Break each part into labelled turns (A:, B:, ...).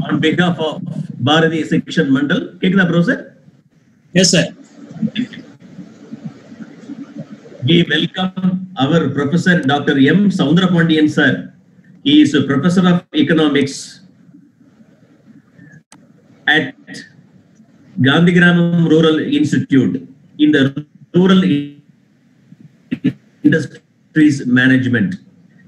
A: on behalf of Bharati Section Mandal. Kekna, bro, sir?
B: Yes, sir.
A: We welcome our Professor Dr. M. Soundrapandian, sir. He is a Professor of Economics at Gandhigramam Rural Institute in the Rural Industries Management.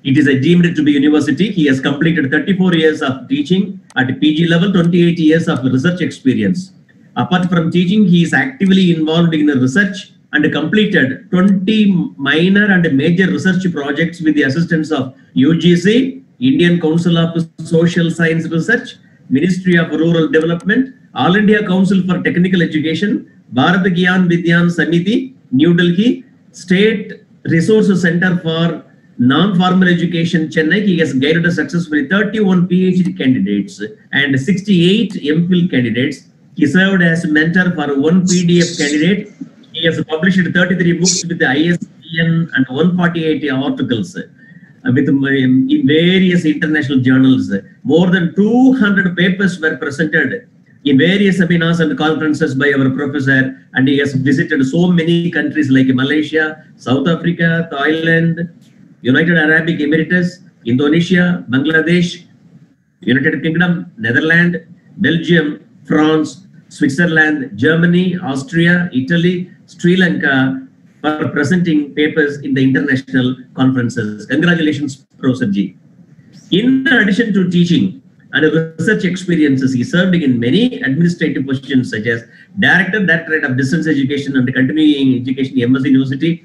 A: It is a deemed to be university. He has completed 34 years of teaching at PG level, 28 years of research experience. Apart from teaching, he is actively involved in research and completed 20 minor and major research projects with the assistance of UGC, Indian Council of Social Science Research, Ministry of Rural Development, All India Council for Technical Education, Bharat Gyan Vidyan Samiti, New Delhi, State Resource Center for Non-Formal Education, Chennai. He has guided successfully 31 PhD candidates and 68 MPhil candidates. He served as mentor for one PDF candidate. He has published 33 books with the ISBN and 148 articles in various international journals. More than 200 papers were presented in various seminars and conferences by our professor, and he has visited so many countries like Malaysia, South Africa, Thailand, United Arab Emirates, Indonesia, Bangladesh, United Kingdom, Netherlands, Belgium, France, Switzerland, Germany, Austria, Italy, Sri Lanka for presenting papers in the international conferences. Congratulations, Professor G. In addition to teaching and research experiences, he served in many administrative positions such as Directorate of Distance Education and Continuing Education, MS University,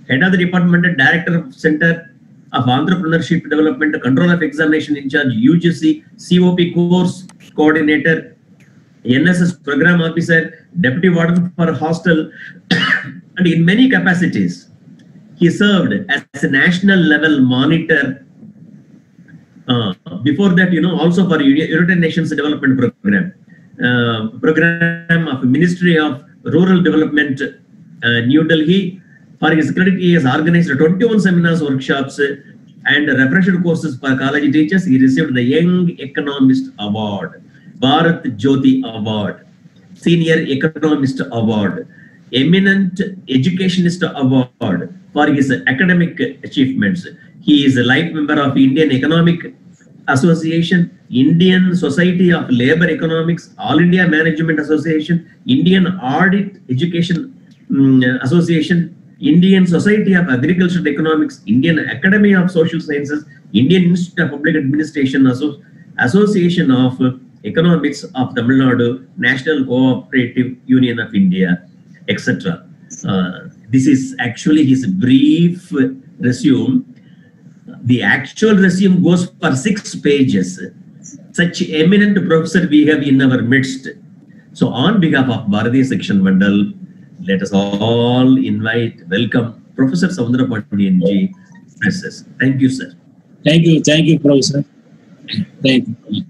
A: Head of the Department and Director of Center of Entrepreneurship Development, Control of Examination in Charge, UGC, COP Course Coordinator, NSS Program Officer, Deputy Warden for Hostel, and in many capacities. He served as a national level monitor. Before that, also for United Nations Development Program, Program of Ministry of Rural Development, New Delhi. For his credit, he has organized 21 seminars, workshops, and refresher courses for college teachers. He received the Young Economist Award, Bharat Jyoti Award, Senior Economist Award, Eminent Educationist Award for his academic achievements. He is a life member of Indian Economic Association, Indian Society of Labor Economics, All India Management Association, Indian Audit Education Association, Indian Society of Agricultural Economics, Indian Academy of Social Sciences, Indian Institute of Public Administration, Association of Economics of Tamil Nadu, National Cooperative Union of India, etc. This is actually his brief resume. The actual resume goes for 6 pages. Such eminent professor we have in our midst. So on behalf of Bharati Section Mandal, let us all welcome Professor Soundrapandian Ji. Thank you, sir.
B: Thank you, Professor. Thank you.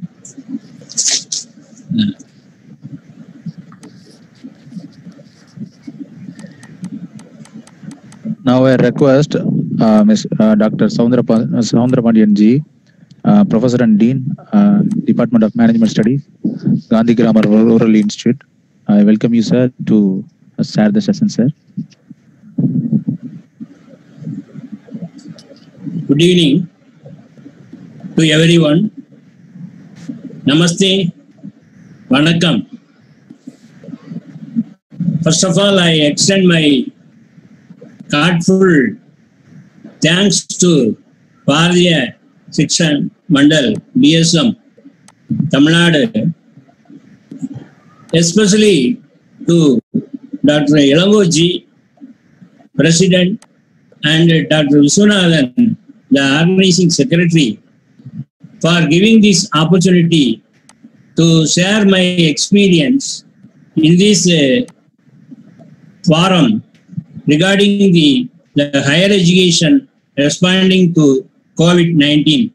C: Now I request Dr. Soundrapandian Ji, Professor and Dean, Department of Management Studies, Gandhigramam Rural Institute. I welcome you, sir, to start the session, sir.
B: Good evening to everyone. Namaste, Vanakkam. First of all, I extend my heartfelt thanks to Bharati Section Mandal, BSM, Tamil Nadu, especially to Dr. Elangoji, President, and Dr. Viswanathan, the Organizing Secretary, for giving this opportunity to share my experience in this forum regarding the higher education responding to COVID-19.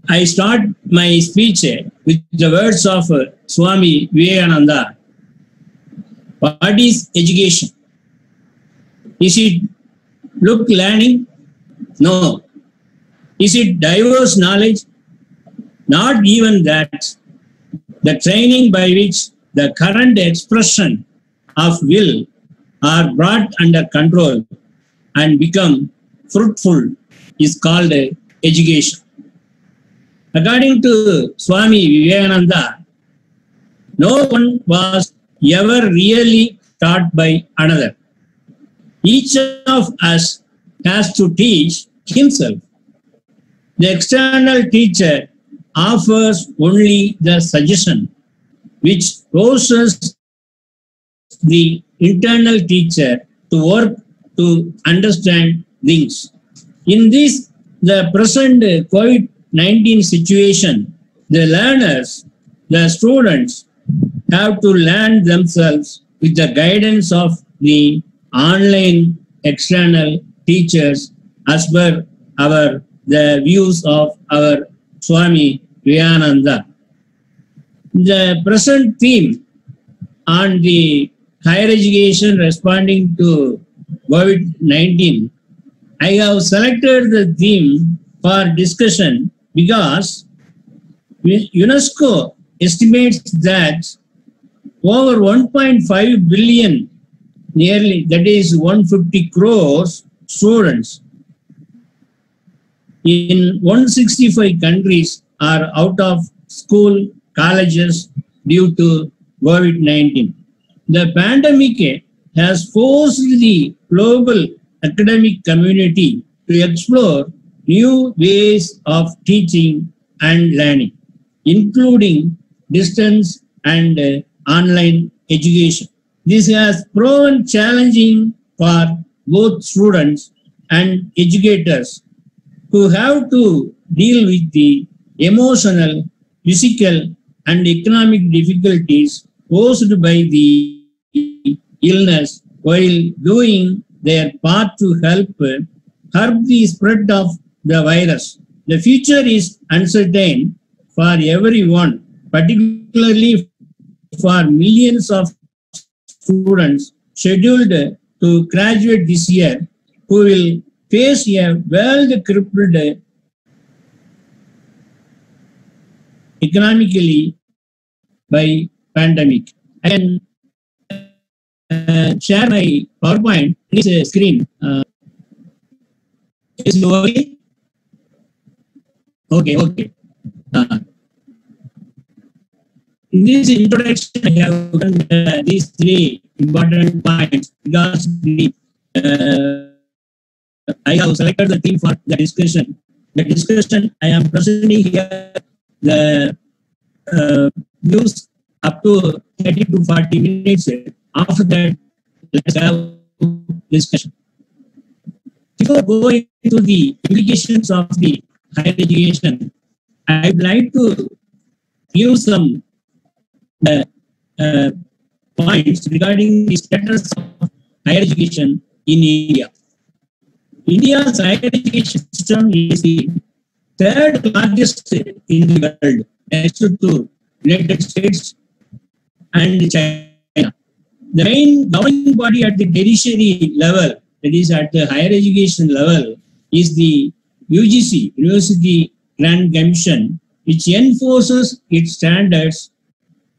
B: I start my speech with the words of Swami Vivekananda. What is education? Is it book learning? No. Is it diverse knowledge? Not even that. The training by which the current expression of will are brought under control and become fruitful is called education. According to Swami Vivekananda, no one was ever really taught by another. Each of us has to teach himself. The external teacher offers only the suggestion, which forces the internal teacher to work to understand things. In this, the present COVID-19 situation, the learners, the students have to learn themselves with the guidance of the online external teachers as per the views of our Swami Vivekananda. The present theme on the higher education responding to COVID-19, I have selected the theme for discussion because UNESCO estimates that over 1.5 billion, nearly that is 150 crores students in 165 countries are out of school, colleges due to COVID-19. The pandemic has forced the global academic community to explore new ways of teaching and learning, including distance and online education. This has proven challenging for both students and educators who have to deal with the emotional, physical, and economic difficulties posed by the illness while doing their part to help curb the spread of the virus. The future is uncertain for everyone, particularly for millions of students scheduled to graduate this year who will face a world-crippled economically by pandemic. I can share my PowerPoint. Please screen. Is it working? Okay. In this introduction, I have done these three important points because I have selected the theme for the discussion. The discussion I am presenting here, the views up to 30 to 40 minutes. After that, let's have discussion. Before going to the implications of the higher education, I'd like to give some points regarding the status of higher education in India. India's higher education system is the third largest in the world, next to United States and China. The main governing body at the tertiary level, that is at the higher education level, is the UGC, University Grant Commission, which enforces its standards,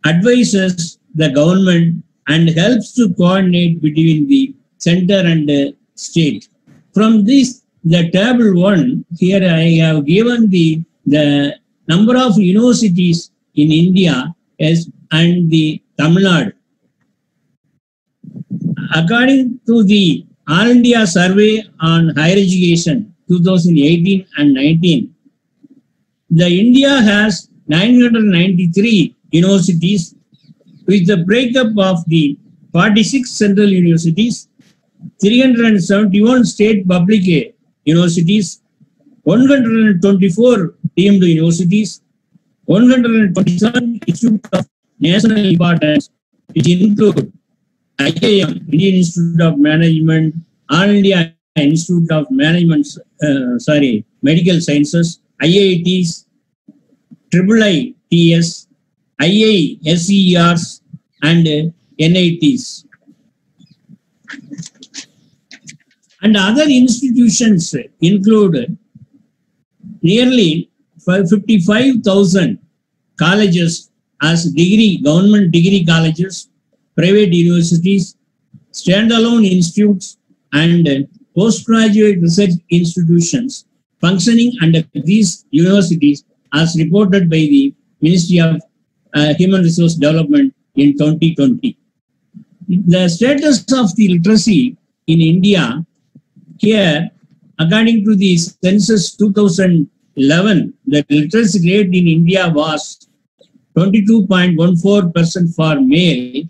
B: advises the government, and helps to coordinate between the center and state. From this, the table 1, here I have given the number of universities in India and the Tamil Nadu. According to the All India Survey on Higher Education 2018 and 19, the India has 993 universities with the breakup of the 46 central universities, 371 state public universities, 124 deemed universities, 127 institutes of national importance, which include IIM, Indian Institute of Management, All India Institute of Management, Medical Sciences, IITs, IIITS, IISERs, and NITs. And other institutions include Nearly 55,000 colleges as government degree colleges, private universities, standalone institutes, and postgraduate research institutions functioning under these universities as reported by the Ministry of Human Resource Development in 2020. The status of the literacy in India here, according to the census 2011, the literacy rate in India was 22.14% for male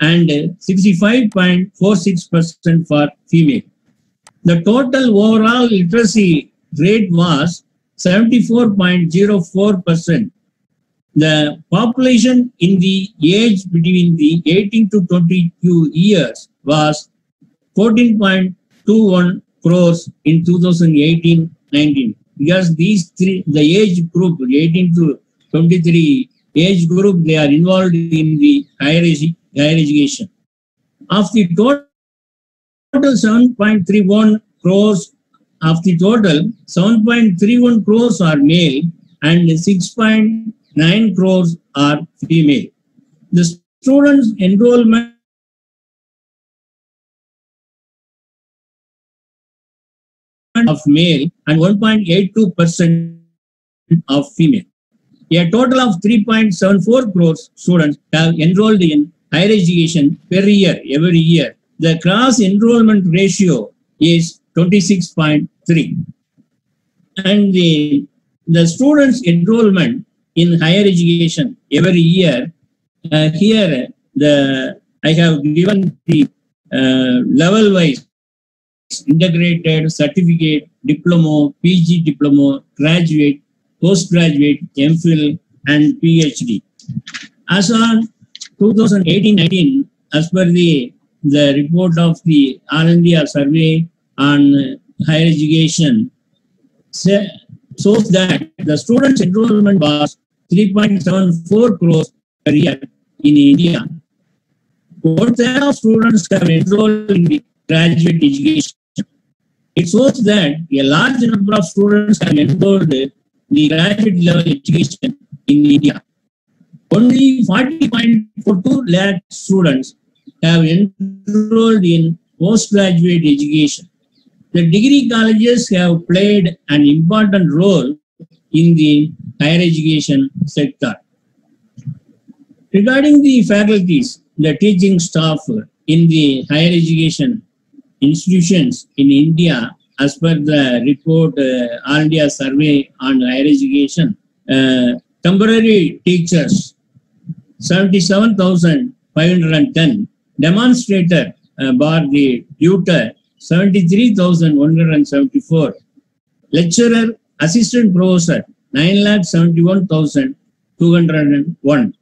B: and 65.46% for female. The total overall literacy rate was 74.04%. The population in the age between the 18 to 22 years was 14.21 crores in 2018-19. Because these three, the age group, 18 to 23 age group, they are involved in the higher education. Of the total 7.31 crores, of the total, 7.31 crores are male and 6.9 crores are female. The students' enrollment of male and 1.82% of female. A total of 3.74 crores students have enrolled in higher education per year, every year. The cross enrollment ratio is 26.3. And the students' enrollment in higher education every year, here I have given the level-wise integrated, certificate, diploma, PG diploma, graduate, postgraduate, MPhil, and PhD. As on 2018-19, as per the report of the All India Survey on Higher Education, shows that the students' enrollment was 3.74 crores per year in India. One third of students have enrolled in the graduate education. It shows that a large number of students have enrolled in the graduate level education in India. Only 40.42 lakh students have enrolled in postgraduate education. The degree colleges have played an important role in the higher education sector. Regarding the faculties, the teaching staff in the higher education institutions in India, as per the report All India Survey on Higher Education, temporary teachers 77,510, demonstrator bar the tutor 73,174, lecturer, assistant professor 9,71,201,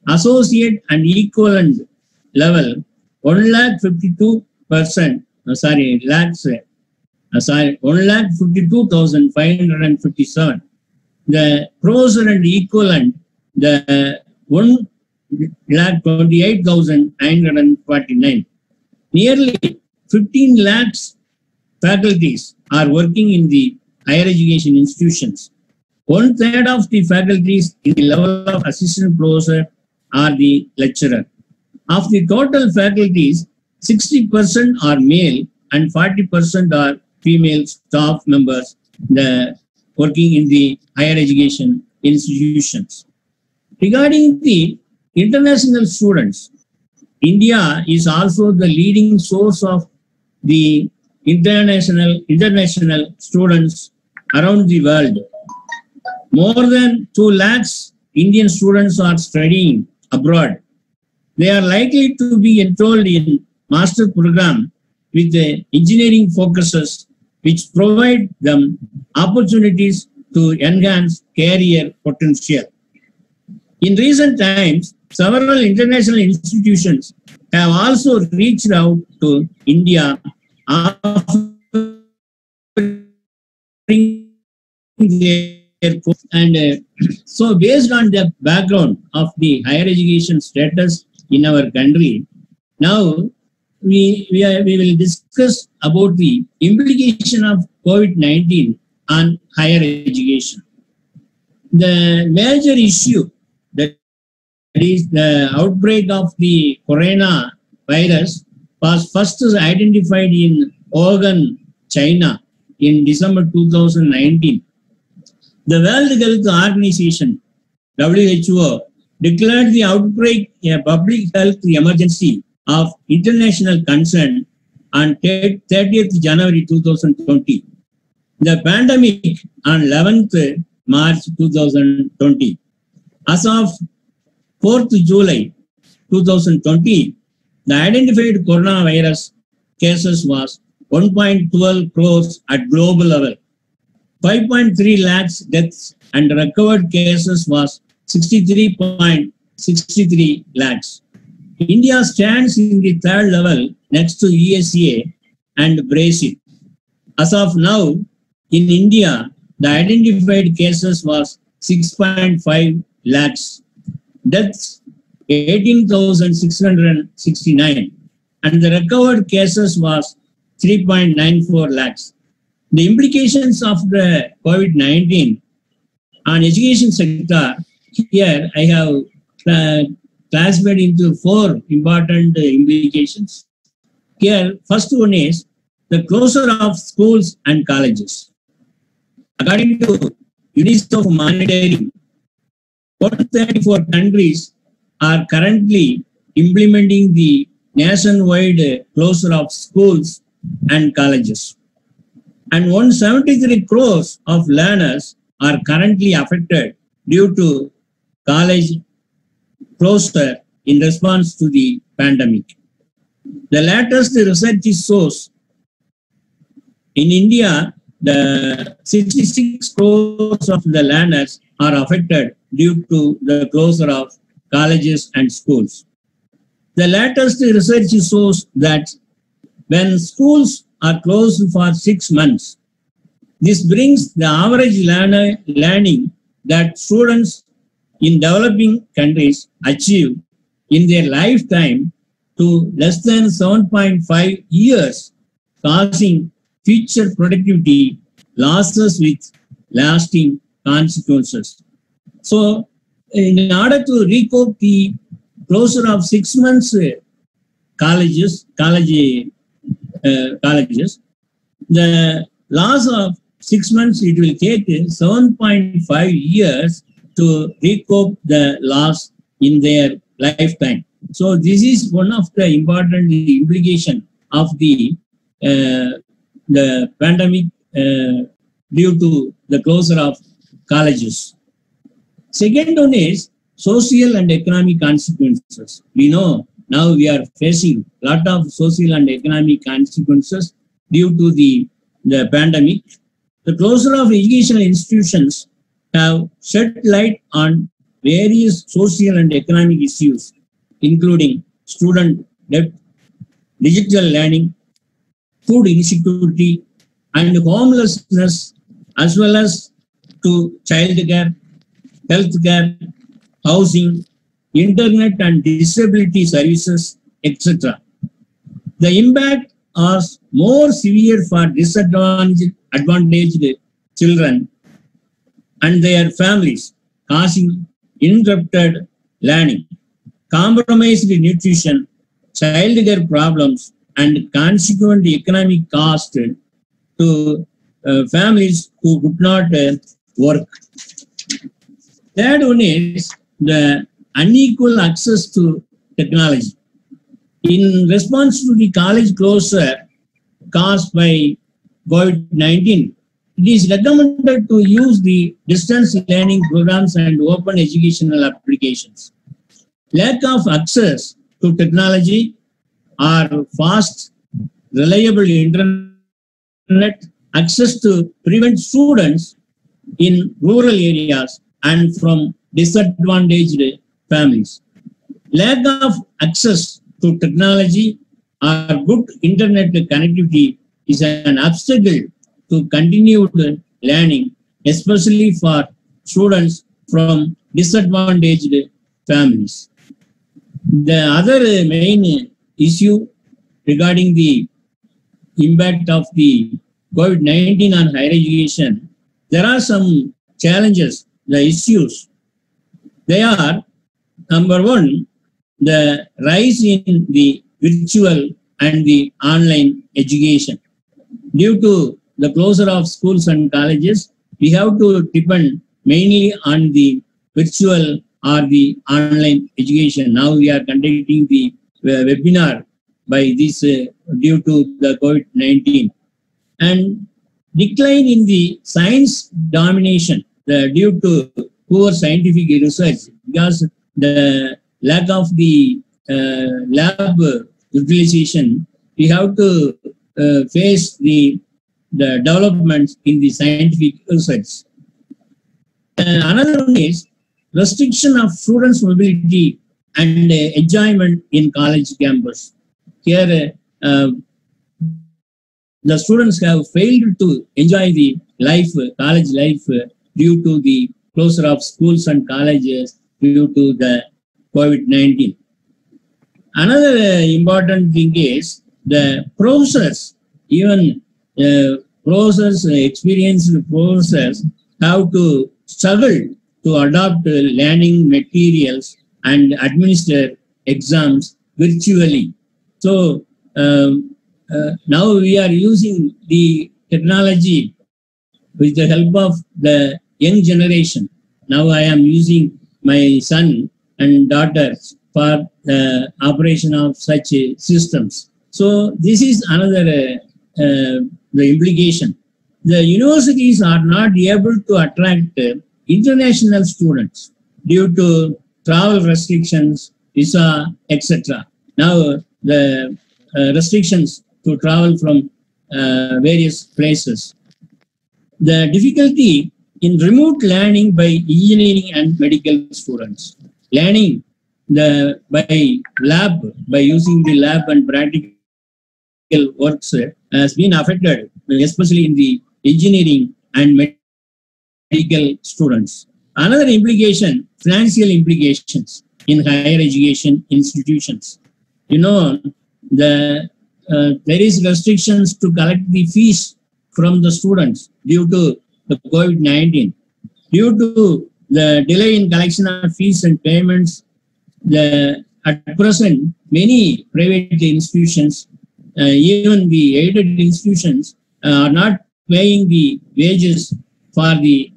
B: associate and equivalent level 1,52,557. The professor and equivalent, the 1,28,949. Nearly 15 lakhs faculties are working in the higher education institutions. One third of the faculties in the level of assistant professor are the lecturer. Of the total faculties, 60% are male and 40% are female staff members working in the higher education institutions. Regarding the international students, India is also the leading source of the international students around the world. More than 2 lakhs Indian students are studying abroad. They are likely to be enrolled in master program with the engineering focuses, which provide them opportunities to enhance career potential. In recent times, several international institutions have also reached out to India offering their course. And so based on the background of the higher education status in our country, now we will discuss about the implication of COVID-19 on higher education. The major issue, that is the outbreak of the coronavirus, was first identified in Wuhan, China in December 2019. The World Health Organization, WHO, declared the outbreak a public health emergency of international concern on 30th January 2020. The pandemic on 11th March 2020. As of 4th July 2020, the identified coronavirus cases was 1.12 crores at global level. 5.3 lakhs deaths and recovered cases was 63.63 lakhs. India stands in the third level next to USA and Brazil. As of now, in India, the identified cases was 6.5 lakhs, deaths 18,669, and the recovered cases was 3.94 lakhs. The implications of the COVID-19 on education sector, here I have classified into 4 important implications. Here, first one is the closure of schools and colleges. According to UNICEF monitoring, 134 countries are currently implementing the nationwide closure of schools and colleges. And 173 crores of learners are currently affected due to college closure in response to the pandemic. The latest research shows in India, the 66 crores of the learners are affected due to the closure of colleges and schools. The latest research shows that when schools are closed for 6 months, this brings the average learning that students in developing countries achieve in their lifetime to less than 7.5 years, causing future productivity losses with lasting consequences. So, in order to recoup the closure of 6 months colleges, the loss of 6 months, it will take 7.5 years to recoup the loss in their lifetime. So this is one of the important implication of the pandemic due to the closure of colleges. Second one is social and economic consequences. We know now we are facing a lot of social and economic consequences due to the pandemic. The closure of educational institutions have shed light on various social and economic issues, including student debt, digital learning, food insecurity, and homelessness, as well as to childcare, healthcare, housing, internet and disability services, etc. The impact is more severe for disadvantaged children and their families, causing interrupted learning, compromised nutrition, childcare problems, and consequent economic cost to families who could not work. Third one is the unequal access to technology. In response to the college closure caused by COVID-19, it is recommended to use the distance learning programs and open educational applications. Lack of access to technology or fast, reliable internet access to prevent students in rural areas and from disadvantaged families. Lack of access to technology or good internet connectivity is an obstacle to continued learning, especially for students from disadvantaged families. The other main issue regarding the impact of the COVID-19 on higher education there are some challenges, the issues. They are, number one, the rise in the virtual and the online education. Due to the closure of schools and colleges, we have to depend mainly on the virtual or the online education. Now we are conducting the webinar by this due to the COVID-19. And decline in the science domination due to poor scientific research, because the lack of the lab utilization, we have to face the developments in the scientific research. Another one is restriction of students' mobility and enjoyment in college campus. Here, the students have failed to enjoy the life, college life, due to the closure of schools and colleges due to the COVID-19. Another important thing is the professors, even professors, experienced professors have to struggle to adopt learning materials and administer exams virtually. So now we are using the technology with the help of the young generation. Now I am using my son and daughters for the operation of such systems. So this is another the implication. The universities are not able to attract international students due to travel restrictions, visa, etc. Now the restrictions to travel from various places. The difficulty in remote learning by engineering and medical students. Learning by using the lab and practical works has been affected, especially in the engineering and medical students. Another implication, financial implications in higher education institutions. You know, there is restrictions to collect the fees from the students due to the COVID-19. Due to the delay in collection of fees and payments, at present, many private institutions, even the aided institutions, are not paying the wages for the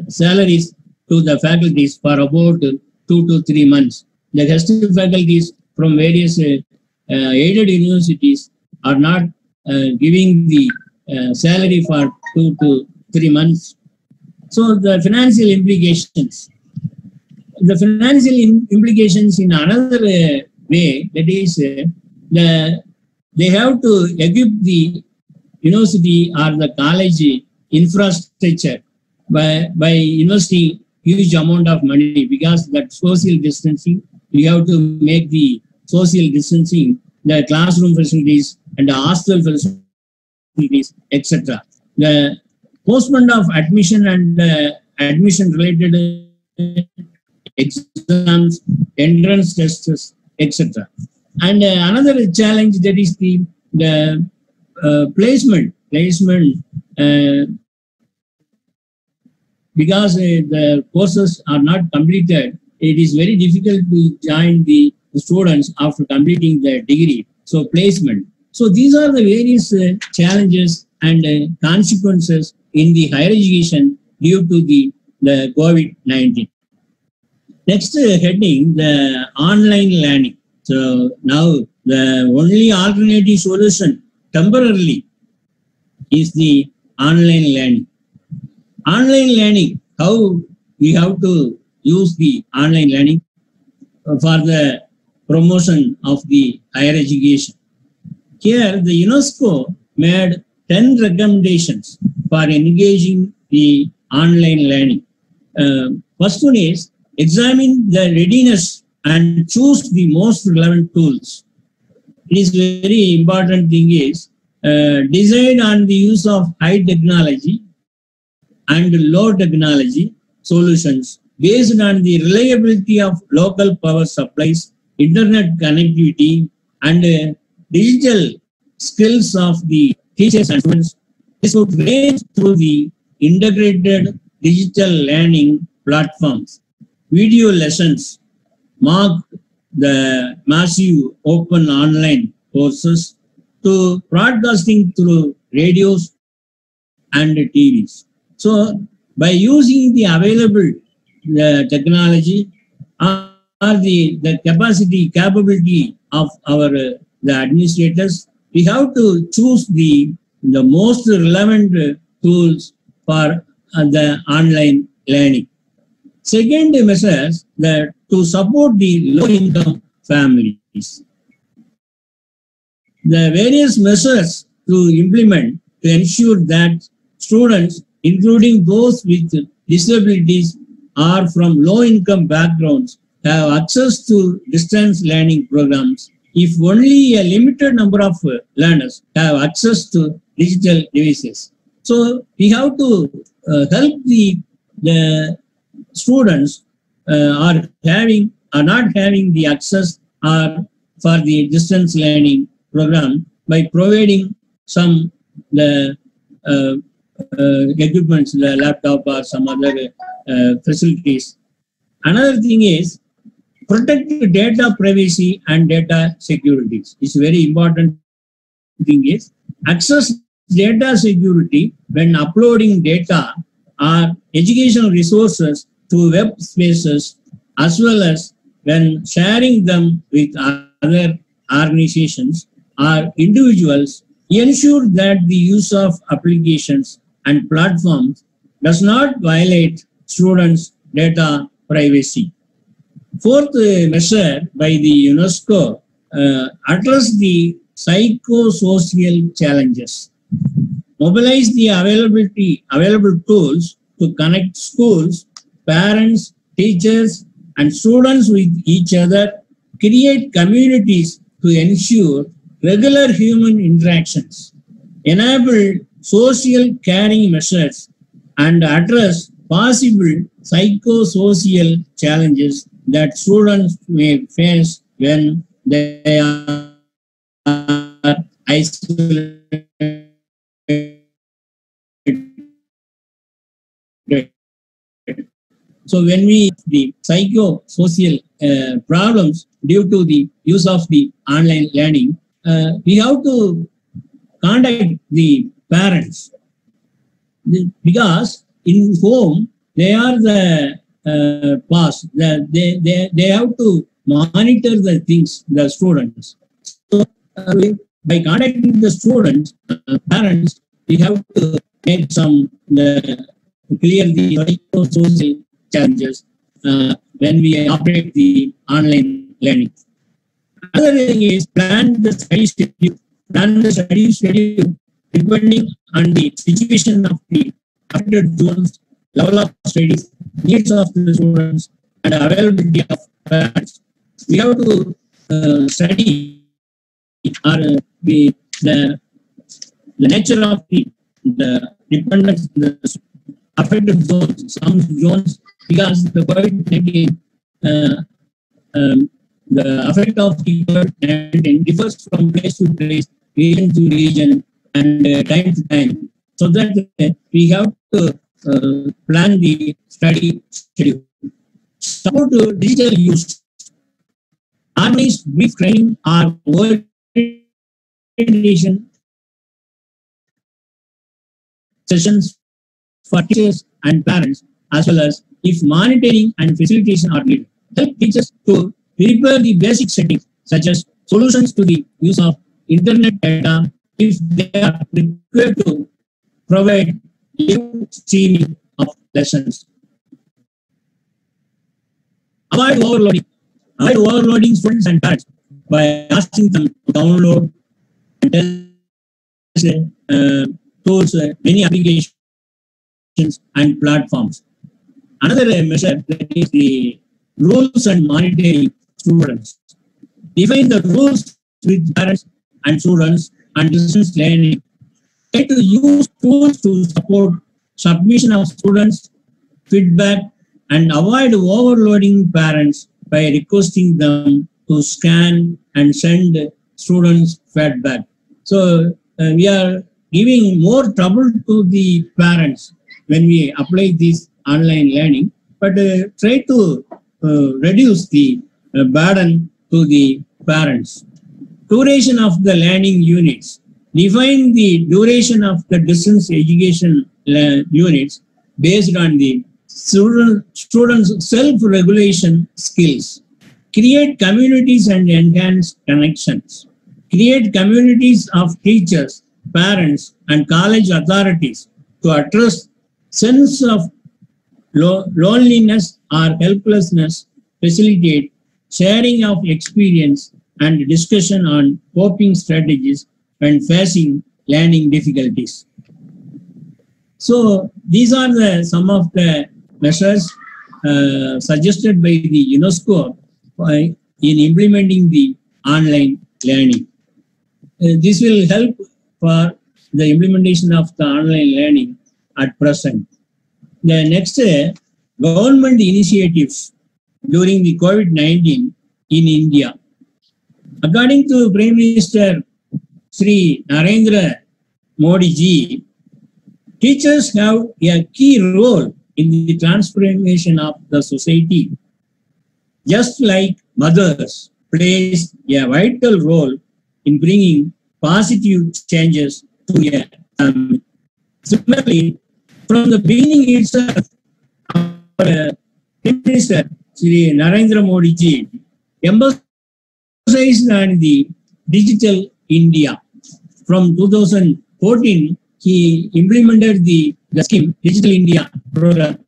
B: salaries to the faculties for about 2 to 3 months. The guest faculties from various aided universities are not giving the salary for 2 to 3 months. So the financial implications. The financial implications in another way, that is, they have to equip the university or the college infrastructure by investing huge amount of money, because that social distancing, we have to make the social distancing, the classroom facilities and the hostel facilities, etc. The postponement of admission and admission related exams, entrance tests, etc. And another challenge, that is the placement, because the courses are not completed, it is very difficult to join the students after completing the degree. So placement. So these are the various challenges and consequences in the higher education due to the COVID-19. Next heading, the online learning. So now the only alternative solution temporarily is the online learning. Online learning, how we have to use the online learning for the promotion of the higher education. Here, the UNESCO made 10 recommendations for engaging the online learning. First one is examine the readiness and choose the most relevant tools. It is very important thing is decide on the use of high technology and low technology solutions based on the reliability of local power supplies, internet connectivity, and digital skills of the teachers and students. This would range through the integrated digital learning platforms. Video lessons mark the massive open online courses to broadcasting through radios and TVs. So, by using the available technology or the capability of our the administrators, we have to choose the most relevant tools for the online learning. Second measures that to support the low-income families. The various measures to implement to ensure that students, including those with disabilities or from low-income backgrounds, have access to distance learning programs if only a limited number of learners have access to digital devices. So we have to help the students are not having the access or for the distance learning program by providing some the equipments, the laptop or some other facilities. Another thing is protect data privacy and data security. It's very important thing is access data security when uploading data or educational resources to web spaces, as well as when sharing them with other organizations or individuals. Ensure that the use of applications and platforms does not violate students' data privacy. Fourth measure by the UNESCO address the psychosocial challenges. Mobilize the available tools to connect schools, parents, teachers, and students with each other. Create communities to ensure regular human interactions. Enable social caring measures and address possible psychosocial challenges that students may face when they are isolated. So when we the psychosocial problems due to the use of the online learning, we have to contact the parents because in home they are the past. They have to monitor the things, the students. So by contacting the students, parents, we have to make some clear the psychosocial challenges when we operate the online learning. Another thing is plan the study schedule. Plan the study schedule depending on the situation of the affected zones, level of studies, needs of the students, and availability of parents. We have to study or the nature of the dependence, the affected zones, some zones, because the COVID-19, the effect of the COVID-19 differs from place to place, region to region, and time to time. So that we have to plan the study schedule. Support digital use. Organize brief training or orientation sessions for teachers and parents, as well as if monitoring and facilitation are needed. Help teachers to prepare the basic settings, such as solutions to the use of internet data if they are required to provide live streaming of lessons. Avoid overloading. Avoid overloading students and parents by asking them to download and test tools, many applications and platforms. Another measure that is the rules and monitoring students. Define the rules with parents and students and distance learning. Try to use tools to support submission of students, feedback, and avoid overloading parents by requesting them to scan and send students feedback. So we are giving more trouble to the parents when we apply this online learning, but try to reduce the burden to the parents. Duration of the learning units. Define the duration of the distance education units based on the students' self-regulation skills. Create communities and enhance connections. Create communities of teachers, parents, and college authorities to address sense of loneliness or helplessness. Facilitate sharing of experience and discussion on coping strategies when facing learning difficulties. So these are some of the measures suggested by the UNESCO in implementing the online learning. This will help for the implementation of the online learning at present. The next, government initiatives during the COVID-19 in India. According to Prime Minister Sri Narendra Modi ji, teachers have a key role in the transformation of the society. Just like mothers plays a vital role in bringing positive changes to a family. Similarly, from the beginning itself, our Prime Minister Sri Narendra Modi ji emphasized on the digital India. From 2014, he implemented the scheme Digital India program.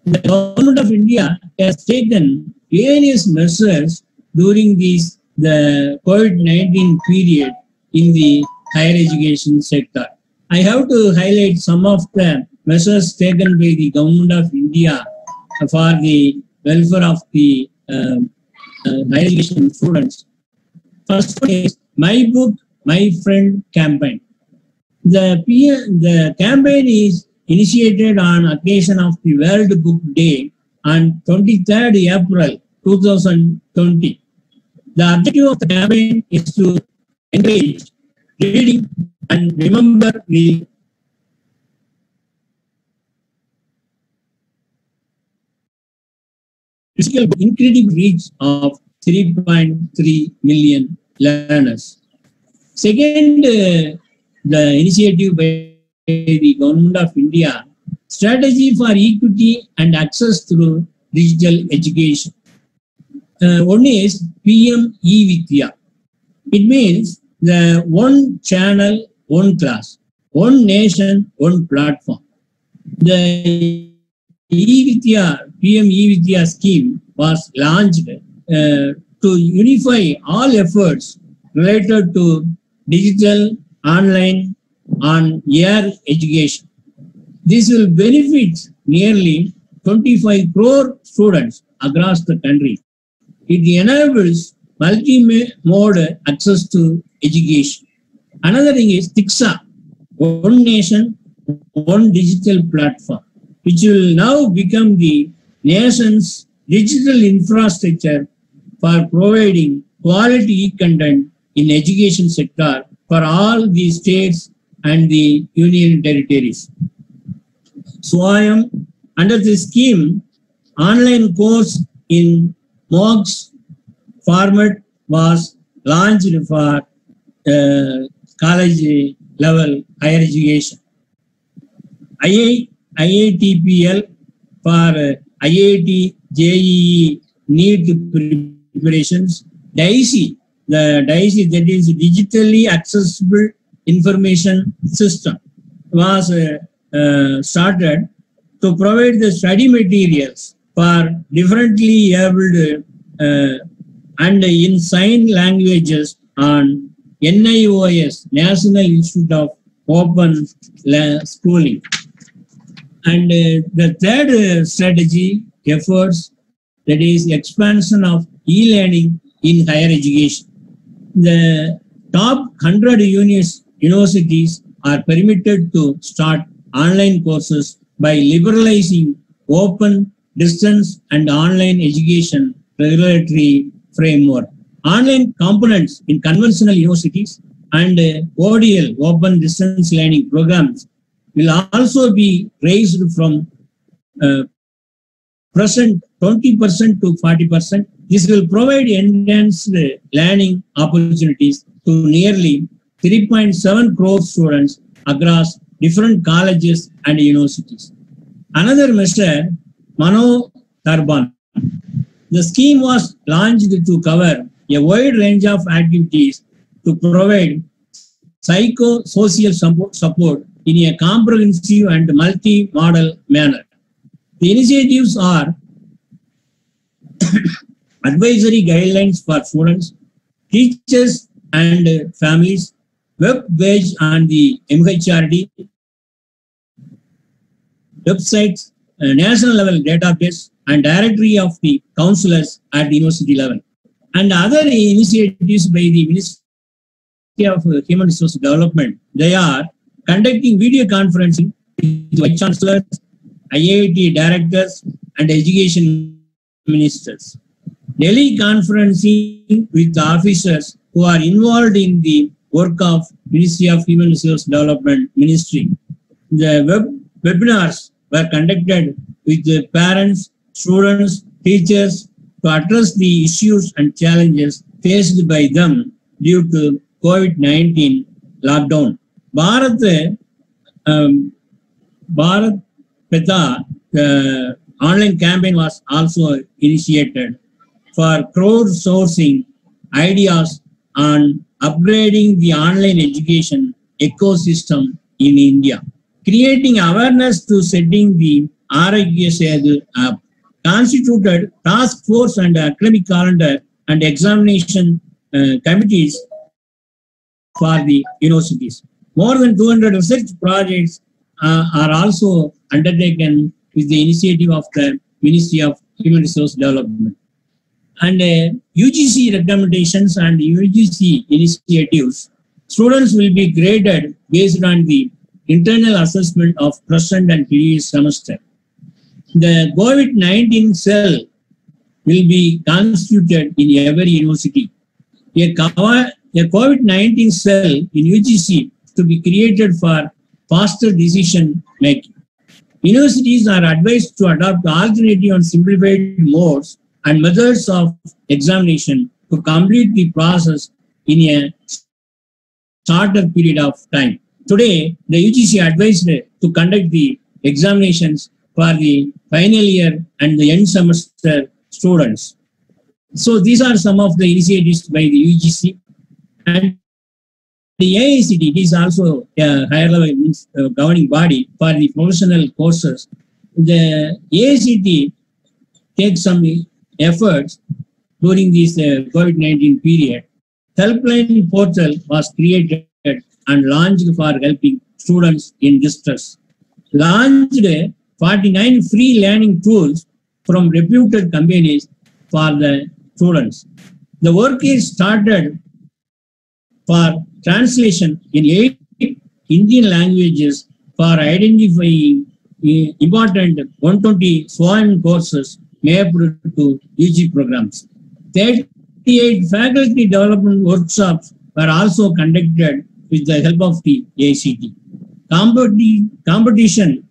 B: The government of India has taken various measures during the COVID-19 period in the higher education sector. I have to highlight some of the measures taken by the government of India for the welfare of the higher education students. First one is My Book, My Friend campaign. The campaign is initiated on occasion of the World Book Day on 23rd April 2020. The objective of the campaign is to encourage reading and remember the physical incredible reach of 3.3 million learners. Second, the initiative by the Government of India, Strategy for Equity and Access through Digital Education. One is PM eVidya. It means the one channel, one class, one nation, one platform. The PM eVidya scheme was launched to unify all efforts related to digital, online, on-air education. This will benefit nearly 25 crore students across the country. It enables multi-mode access to education. Another thing is Diksha, One Nation, One Digital Platform, which will now become the nation's digital infrastructure for providing quality content in education sector for all the states and the union territories. Swayam, under this scheme, online course in MOOCs format was launched for college level higher education. IITPL for IIT, JEE, NEET preparations. DICE, the DICE, that is Digitally Accessible Information System, was started to provide the study materials for differently abled and in sign languages on NIOS, National Institute of Open Schooling. And the third strategy efforts, that is expansion of e-learning in higher education. The top 100 universities are permitted to start online courses by liberalizing open, distance, and online education regulatory framework. Online components in conventional universities and ODL, open distance learning programs, will also be raised from present 20% to 40%. This will provide enhanced learning opportunities to nearly 3.7 crore students across different colleges and universities. Another measure, Mano Tarban. The scheme was launched to cover a wide range of activities to provide psychosocial support in a comprehensive and multi-modal manner. The initiatives are advisory guidelines for students, teachers and families, web page on the MHRD websites, national level database, and directory of the counselors at the university level, and other initiatives by the Ministry of Human Resource Development. They are conducting video conferencing with vice chancellors, IIT directors, and education ministers. Teleconferencing with the officers who are involved in the work of Ministry of Human Resource Development Ministry. The webinars were conducted with the parents, students, teachers to address the issues and challenges faced by them due to COVID-19 lockdown. Bharat Peta, the online campaign was also initiated for crowdsourcing ideas on upgrading the online education ecosystem in India. Creating awareness to setting the Arogya Setu app, constituted task force and academic calendar and examination committees for the universities. More than 200 research projects are also undertaken with the initiative of the Ministry of Human Resource Development. And UGC recommendations and UGC initiatives, students will be graded based on the internal assessment of present and previous semester. The COVID-19 cell will be constituted in every university. A COVID-19 cell in UGC to be created for faster decision making. Universities are advised to adopt alternative and simplified modes and methods of examination to complete the process in a shorter period of time. Today, the UGC advised to conduct the examinations for the final year and the end semester students. So these are some of the initiatives by the UGC. And the AICTE is also a higher level governing body for the professional courses. The AICTE takes some efforts during this COVID-19 period. Helpline portal was created and launched for helping students in distress. Launched 49 free learning tools from reputed companies for the students. The work is started for translation in 8 Indian languages for identifying important 120 SWAN courses mapped to UG programs. 38 faculty development workshops were also conducted with the help of the AICTE. Competitors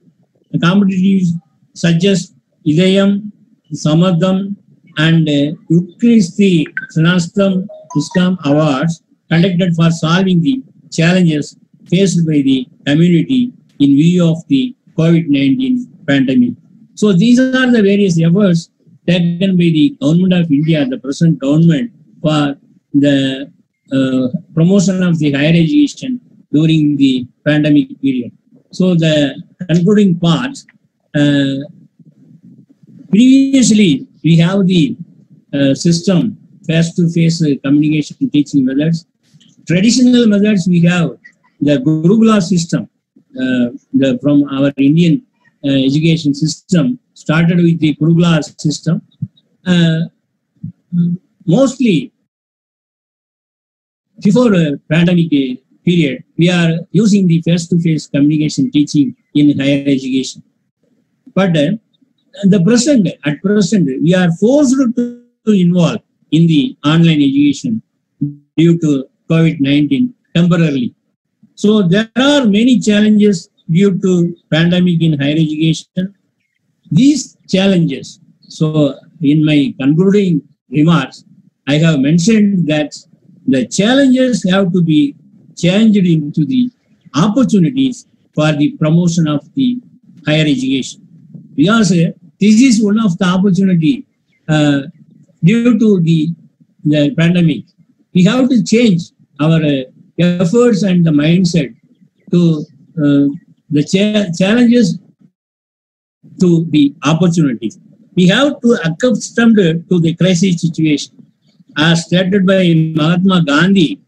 B: such as Idayam, Samadam, and Ukristi Sanastam Iskam awards conducted for solving the challenges faced by the community in view of the COVID-19 pandemic. So these are the various efforts taken by the Government of India, the present government, for the promotion of the higher education during the pandemic period. So the concluding part, previously we have the system face-to-face communication teaching methods. Traditional methods we have the Gurukula system from our Indian education system, started with the Gurukula system. Mostly before pandemic period, we are using the face-to-face communication teaching in higher education. But at present, we are forced to involve in the online education due to COVID-19 temporarily. So there are many challenges due to pandemic in higher education. These challenges. So in my concluding remarks, I have mentioned that the challenges have to be changed into the opportunities for the promotion of the higher education. Because this is one of the opportunity due to the pandemic. We have to change our efforts and the mindset to the challenges to the opportunities. We have to accustom to the crisis situation. As stated by Mahatma Gandhi,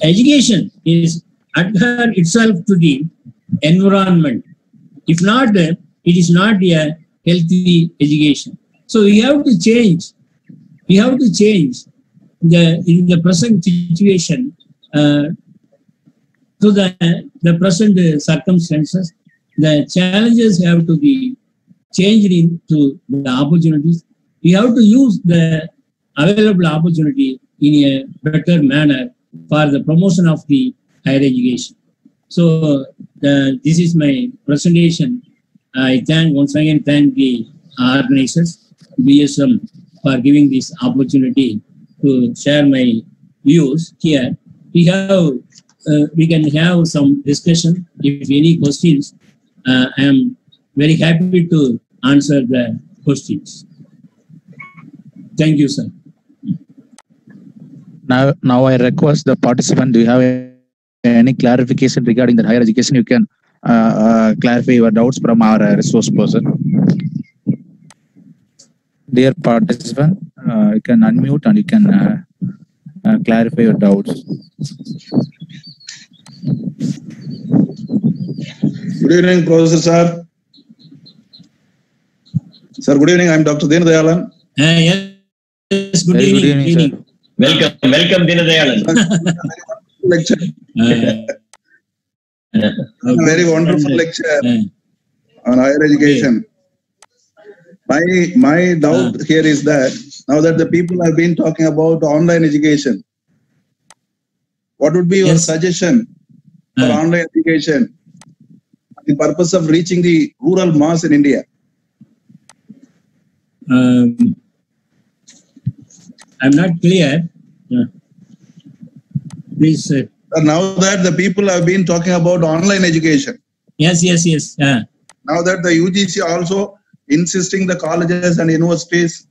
B: education is adhere itself to the environment. If not, it is not a healthy education. So we have to change. We have to change in the present situation to the present circumstances. The challenges have to be changed into the opportunities. We have to use the available opportunity in a better manner for the promotion of the higher education. So this is my presentation. I once again thank the organizers, BSM, for giving this opportunity to share my views here. We can have some discussion. If any questions, I am very happy to answer the questions. Thank you, sir.
C: Now I request the participant, do you have any clarification regarding the higher education? You can clarify your doubts from our resource person. Dear participant, you can unmute and you can clarify your doubts.
D: Good evening, Professor Sir. Sir, good evening. I am Dr. Deenadayalan.
B: Yes, good
C: Very
B: evening.
C: good evening, sir.
A: Welcome, Deenadayalan.
D: Lecture. A very wonderful lecture on higher education. My doubt here is that now that the people have been talking about online education, what would be your suggestion for online education? The purpose of reaching the rural mass in India.
B: I'm not clear. Please.
D: Now that the people have been talking about online education.
B: Yes.
D: Now that the UGC also insisting the colleges and universities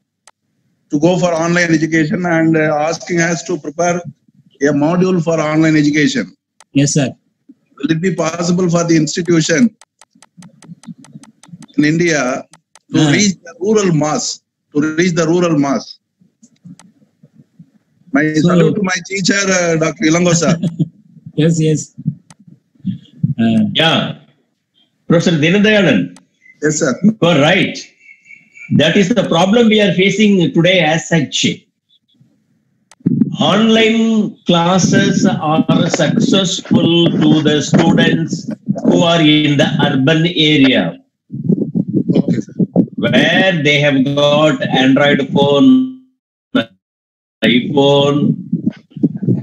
D: to go for online education and asking us to prepare a module for online education.
B: Yes, sir.
D: Will it be possible for the institution in India to reach the rural mass? My salute to my teacher, Dr. Ilango sir.
B: Yes.
A: Yeah, Professor Deenadayalan.
D: Yes, sir.
A: You are right. That is the problem we are facing today as such. Online classes are successful to the students who are in the urban area,
D: Okay, sir.
A: where they have got Android phone, iPhone,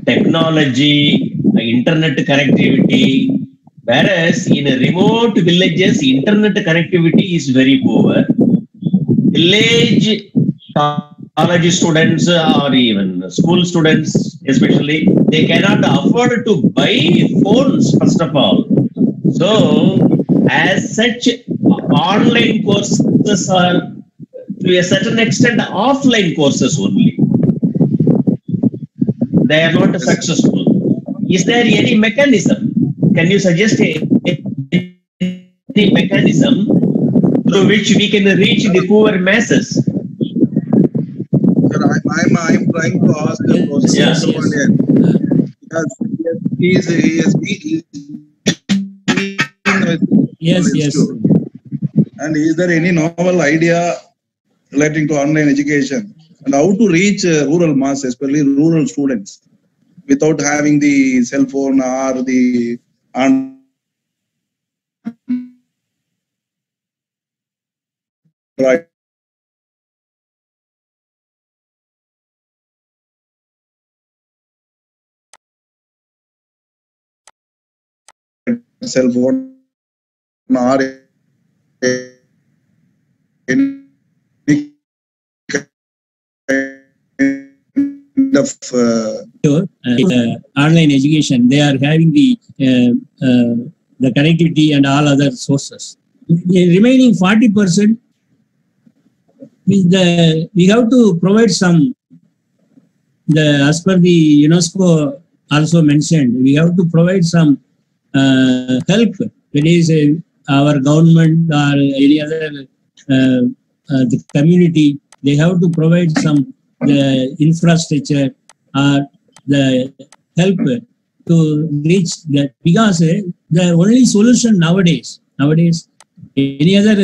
A: technology, internet connectivity, whereas in remote villages, internet connectivity is very poor. Village college students or even school students especially, they cannot afford to buy phones first of all. So as such, online courses are to a certain extent offline courses only. They are not successful. Is there any mechanism? Can you suggest any mechanism through which we can reach the poor masses?
D: Sir, I'm trying to ask the question. Because he has been
B: Yes.
D: And is there any novel idea relating to online education and how to reach rural mass, especially rural students, without having the cell phone or the Android? cell phone or any kind of
B: online education, they are having the connectivity and all other sources. The remaining 40%, we have to provide some, as per the UNESCO also mentioned, we have to provide some help. That is our government or any other the community, they have to provide some the infrastructure or the help to reach that, because the only solution nowadays any other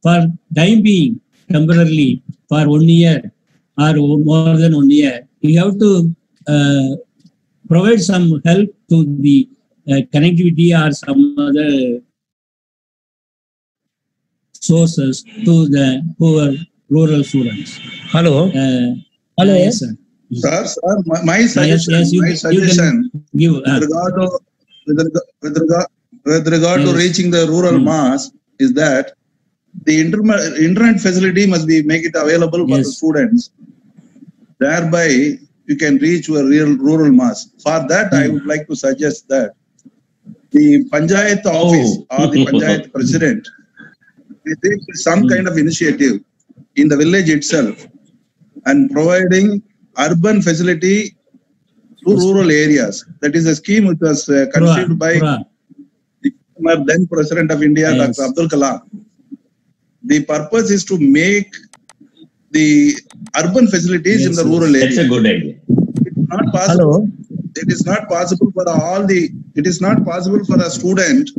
B: for time being, temporarily for 1 year or more than 1 year, we have to provide some help to the connectivity or some other sources to the poor rural students.
E: Hello. Hello.
B: Yes, sir.
D: Sir, my suggestion,
B: yes, you can give,
D: with regard to reaching the rural mass is that the internet facility must be make it available for the students. Thereby, you can reach a real rural mass. For that, I would like to suggest that the Panchayat office or the Panchayat president, they take some kind of initiative in the village itself and providing urban facility to rural areas. That is a scheme which was conceived by the then President of India, Dr. Abdul Kalam. The purpose is to make the urban facilities in the rural areas.
A: That's a good idea.
D: It's not possible. It is not possible for it is not possible for a student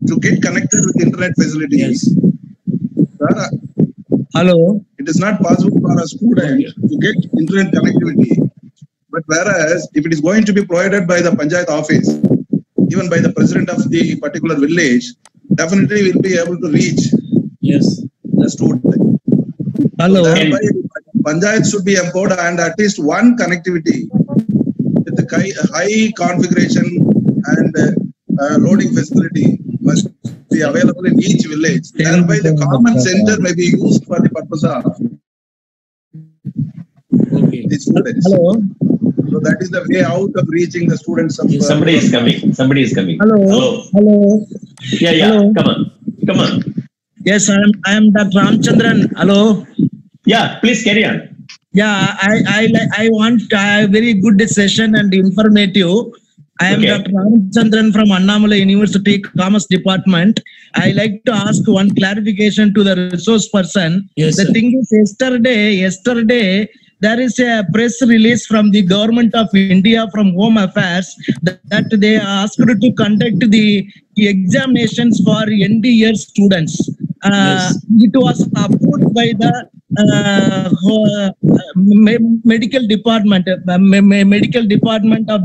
D: to get connected with internet facilities. Sir,
E: hello.
D: It is not possible for a student to get internet connectivity. But whereas if it is going to be provided by the Panchayat office, even by the president of the particular village, definitely will be able to reach the student.
E: Hello.
D: So thereby, Panchayat should be empowered and at least one connectivity with the high configuration and loading facility must be available in each village. Thereby, the common center may be used for the purpose of the students.
E: Hello.
D: So that is the way out of reaching the students. Of,
A: Somebody is coming. Somebody is coming.
E: Hello. Hello.
A: Yeah.
E: Hello.
A: Come on.
E: Yes, I am Dr. Ramchandran. Hello.
A: Yeah, please carry on.
E: Yeah, I want a very good session and informative. I am Dr. Ramchandran from Annamalai University Commerce Department. I like to ask one clarification to the resource person.
B: Yes,
E: the
B: sir.
E: thing is, yesterday there is a press release from the government of India from Home Affairs that they asked to conduct the examinations for end year students. It was approved by the medical department of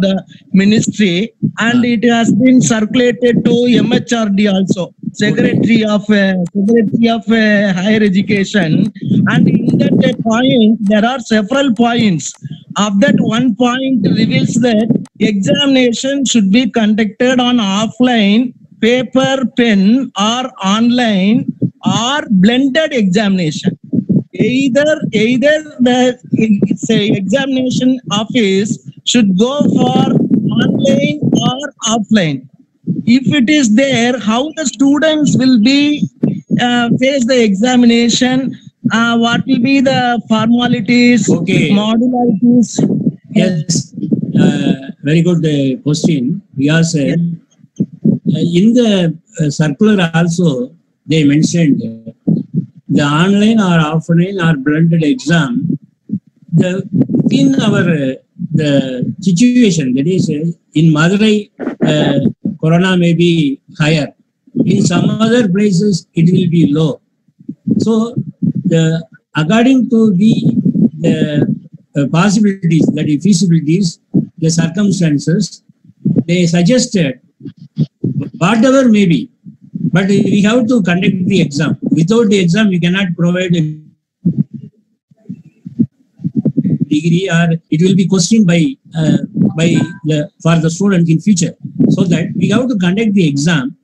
E: the ministry, and it has been circulated to MHRD also, Secretary of Higher Education. And in that point, there are several points. Of that, one point reveals that examination should be conducted on offline, paper, pen, or online, or blended examination. Either the examination office should go for online or offline. If it is there, how the students will be face the examination? What will be the formalities, modularities?
B: Yes, very good question. Because in the circular also they mentioned the online or offline or blended exam. In our the situation, that is in Madurai, corona may be higher. In some other places, it will be low. So, according to the possibilities, that is feasibilities, the circumstances, they suggested whatever may be, but we have to conduct the exam. Without the exam, we cannot provide a degree, or it will be questioned for the student in future. so that we have to conduct the exam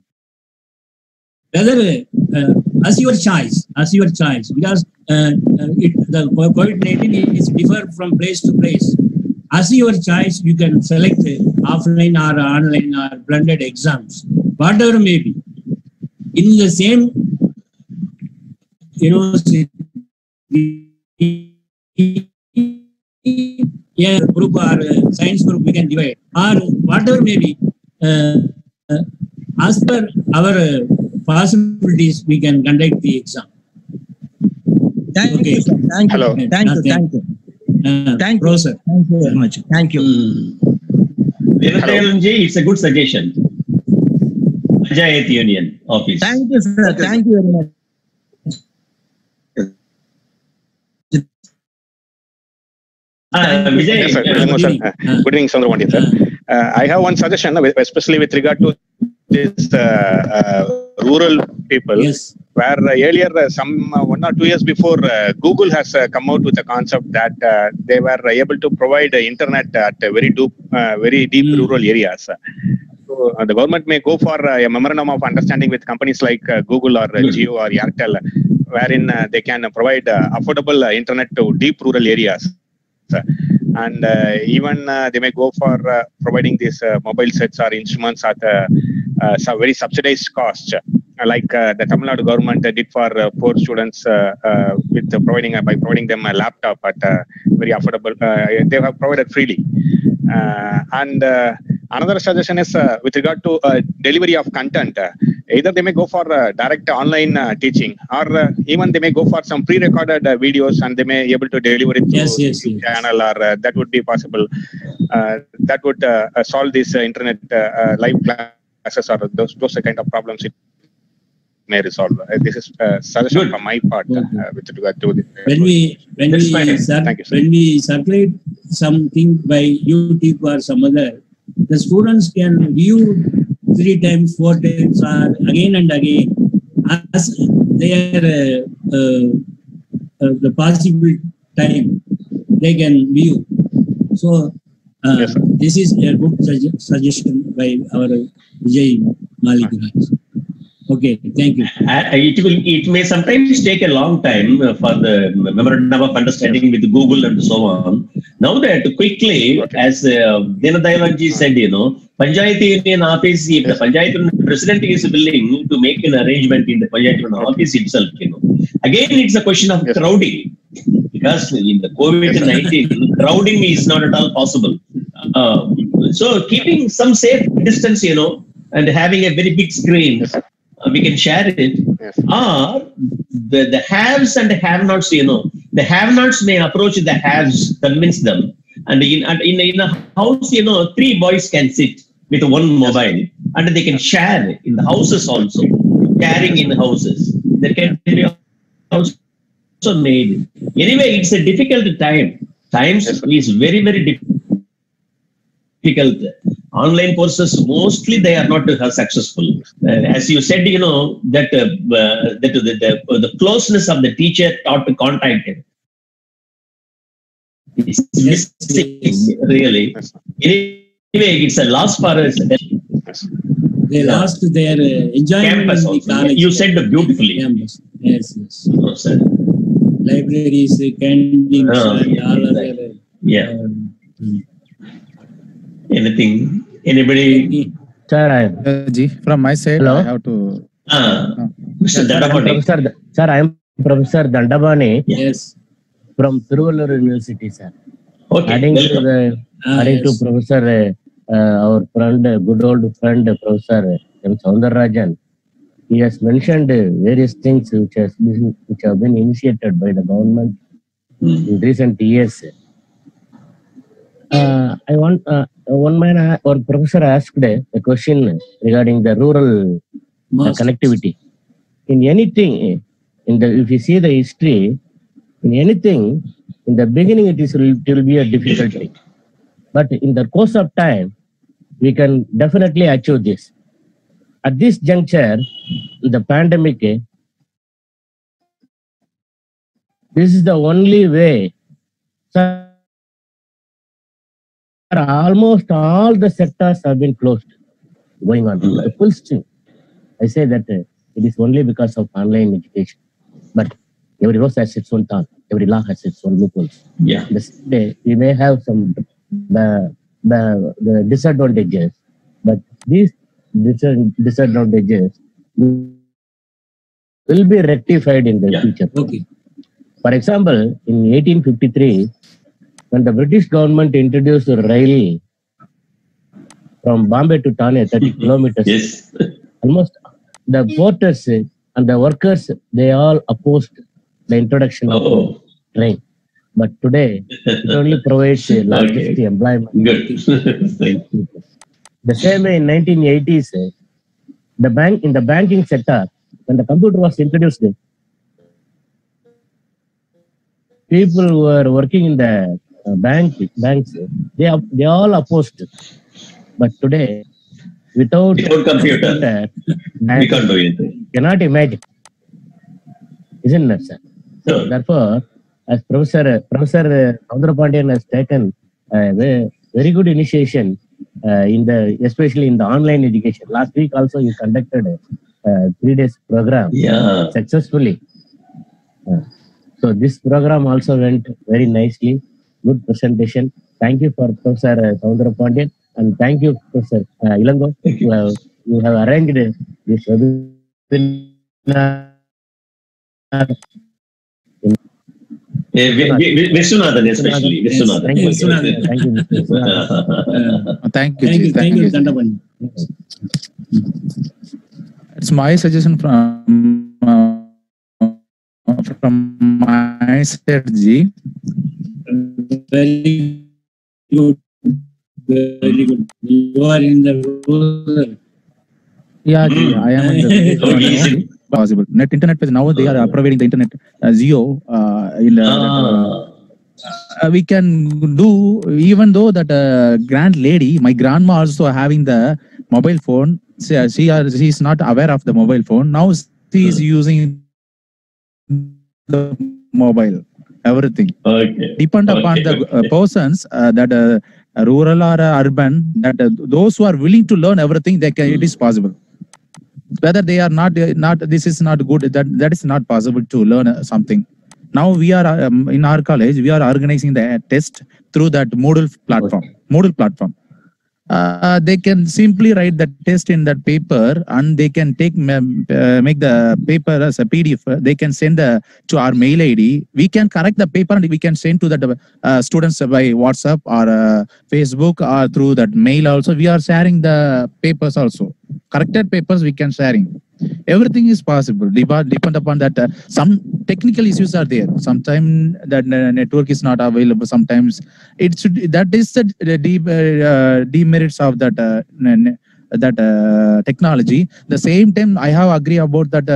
B: whether as your choice, because the COVID-19 is differ from place to place. As your choice, you can select offline or online or blended exams, whatever may be. In the same university, yeah, group or science group we can divide, or whatever may be. As per our possibilities, we can conduct the exam.
E: Thank you, sir. Thank you.
F: Hello.
E: Thank you. Thank you. Thank you,
B: Professor.
E: Thank you very much. Thank you.
A: Veeratayalanji, it's a good suggestion. Panchayat Union Office.
E: Thank you, sir. Thank you very much.
A: Vijay,
F: Yes, sir. Good evening, Soundra Pandyan, sir. I have one suggestion, especially with regard to this rural people.
B: Yes.
F: Where earlier, some 1 or 2 years before, Google has come out with a concept that they were able to provide internet at very deep rural areas. So the government may go for a memorandum of understanding with companies like Google or Jio or Airtel, wherein they can provide affordable internet to deep rural areas. And even they may go for providing these mobile sets or instruments at some very subsidized cost, like the Tamil Nadu government did for poor students with by providing them a laptop at very affordable. They have provided freely. And another suggestion is with regard to delivery of content. Either they may go for direct online teaching, or even they may go for some pre-recorded videos, and they may be able to deliver it to YouTube channel, or that would be possible. That would solve this internet live classes or those kind of problems. It may resolve. This is a suggestion from my part with regard to this.
B: When we circulate something by YouTube or some other, the students can view 3 times, 4 times, or again and again as their the possible time they can view. So
F: Yes,
B: this is a good suggestion by our Vijay Malik Raj. Okay, thank you.
A: It may sometimes take a long time for the memorandum of understanding with Google and so on. Now that quickly, as Dinadayalanji said, Panchayat Union Office, if the Panchayat Union President is willing to make an arrangement in the Panchayat Union Office itself, again it's a question of crowding, because in the COVID-19, crowding is not at all possible. So keeping some safe distance, and having a very big screen, we can share it.
F: Yes.
A: Or the haves and have-nots, the have-nots may approach the haves, convince them. And in a house, 3 boys can sit with one mobile, and they can share in the houses also, sharing in the houses. There can be also made. Anyway, it's a difficult time. Times is very, very difficult. Online courses, mostly they are not successful. As you said, that the closeness of the teacher taught to contact him is missing, really. Anyway, it's a loss for us.
B: They lost their enjoyment
A: Campus
B: in the
A: also.
B: college.
A: You said beautifully.
B: Campus. Yes.
A: No, sir.
B: Libraries, canteens, and all other.
A: Yeah. Anything? Anybody?
G: Sir,
C: From my side,
G: Hello?
C: I have to.
A: Mr. Dandapani.
G: Sir, I am Professor Dandapani
B: Yes.
G: from Tiruvallur University, sir.
A: Okay.
G: Adding to
B: Yes.
G: Professor, our friend, good old friend, Professor M. Soundararajan, he has mentioned various things which have been initiated by the government in recent years. I want one man or professor asked a question regarding the rural connectivity. In anything, if you see the history, in anything, in the beginning it will be a difficulty, but in the course of time, we can definitely achieve this. At this juncture, the pandemic, this is the only way. Almost all the sectors have been closed. going on. The full stream. I say that it is only because of online education. But every rose has its own thorn. Every law has its own loopholes.
H: Yeah.
G: The same day, we may have some the disadvantages, but these disadvantages will be rectified in the future.
B: Okay.
G: For example, in 1853, when the British government introduced rail from Bombay to Thane, 30 kilometers,
H: Yes.
G: almost the porters and the workers, they all opposed the introduction of train. But today, it only provides largest employment.
H: Good. Thank you.
G: The same way in 1980s, in the banking sector, when the computer was introduced, people who were working in the banks, they all opposed. But today, without
H: computer, we can't do anything.
G: Cannot imagine, isn't it, sir? So therefore, as Professor Soundrapandian has taken a very good initiation especially in the online education. Last week also you conducted a 3 days program successfully. So this program also went very nicely. Good presentation. Thank you for Professor Soundrapandian, and thank you, Professor Ilango. You have arranged this webinar.
H: Viswanathan, especially. Viswanathan.
G: Thank you. Thank you, Mr. Viswanathan.
C: Thank you.
B: Thank you, Dandapani.
C: It's my suggestion from my side, G.
B: Very good. Very good. You are in the rural.
C: Yeah, G, I am in the possible. Net internet, now they are providing the internet Zio in the we can do, even though that grand lady, my grandma also having the mobile phone. She is not aware of the mobile phone. Now she is using the mobile, everything.
H: Okay.
C: Depend upon the persons that rural or urban, that those who are willing to learn everything, they can. It is possible. Whether they are not, this is not good. That is not possible to learn something. Now we are in our college, we are organizing the test through that Moodle platform. They can simply write the test in that paper, and they can make the paper as a PDF. They can send to our mail ID. We can correct the paper and we can send to the students by WhatsApp or Facebook or through that mail also. We are sharing the papers also. Corrected papers we can sharing. Everything is possible. Depend upon that. Some technical issues are there. Sometimes that network is not available. Sometimes it should. That is the demerits of that technology. The same time, I have agree about that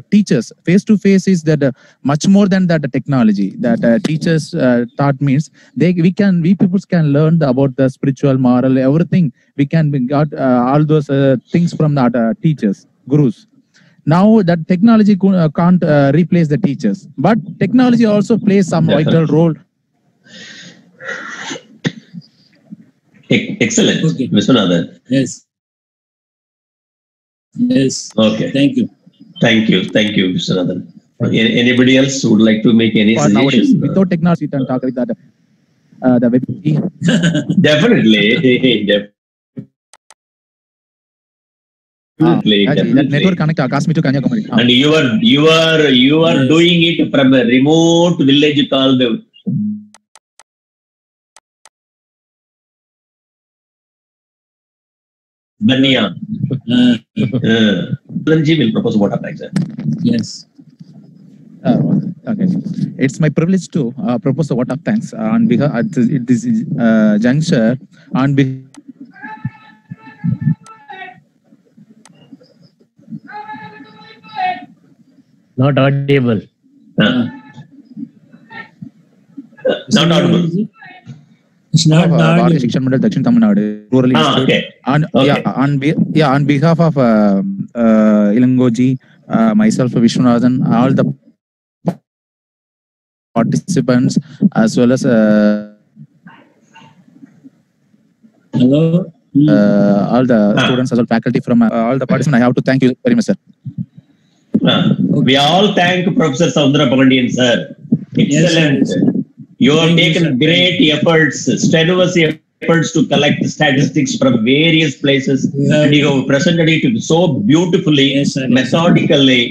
C: teachers face to face is that much more than that technology. That teachers taught means we people can learn about the spiritual, moral, everything. We can got all those things from that teachers, gurus. Now that technology can't replace the teachers, but technology also plays some vital role.
H: Excellent,
B: Okay.
H: Viswanathan.
B: Yes. Yes.
H: Okay.
B: Thank you.
H: Thank you, Viswanathan. Anybody else would like to make any
C: Nowadays,
H: suggestion?
C: without technology, you can talk with that. The web.
H: Definitely.
C: That network connect Kashmir to Kanyakumari.
H: And you are doing it from a remote village called Bania. Ji will propose what up next.
B: Yes.
C: Okay. It's my privilege to propose a vote of thanks on behalf at this juncture on behalf.
G: Not audible.
H: Not audible.
B: It's not
C: Bharatiya Shikshan Mandal Dakshin Tamil Nadu Rural Institute.
H: Okay.
C: On behalf of Ilangoji, myself, Vishwanathan, all the participants, as well as
B: Hello.
C: all the students as well faculty from all the participants. I have to thank you very much, sir.
H: We all thank Professor Soundra Pandian, sir. Excellent.
B: Yes,
H: You have
B: Thank you,
H: taken
B: sir.
H: great efforts, strenuous efforts to collect statistics from various places,
B: Yeah.
H: and you have presented it so beautifully,
B: Yes, sir.
H: methodically,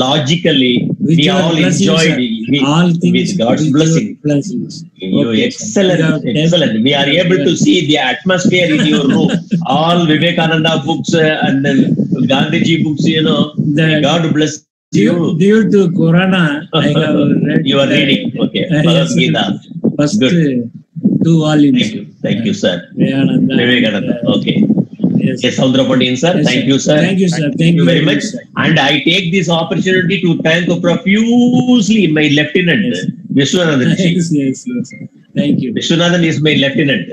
H: logically.
B: With
H: We
B: your
H: all
B: blessings,
H: enjoyed
B: sir. All things
H: with God's
B: with your
H: blessing.
B: blessings.
H: You
B: Okay, sir.
H: excellent,
B: You have
H: excellent. We are able to see the atmosphere in your room. All Vivekananda books and then Gandhiji books, you know.
B: The-
H: God bless you.
B: Due to Corona, I have read
H: You are reading. Okay.
B: yes,
H: Bhagavad
B: sir.
H: Gita.
B: First
H: Good.
B: 2 volumes.
H: Thank you, sir.
B: Vivekananda.
H: Vivekananda. Okay.
B: Yes,
H: Yes, Soundra Pandian, sir.
B: Yes,
H: Thank
B: sir.
H: you, sir.
B: Thank you, sir. Thank you
H: very
B: very
H: much.
B: much, sir.
H: And I take this opportunity to thank profusely my lieutenant,
B: Yes.
H: Vishwanathan.
B: Yes, yes, yes. Thank you.
H: Vishwanathan is my lieutenant.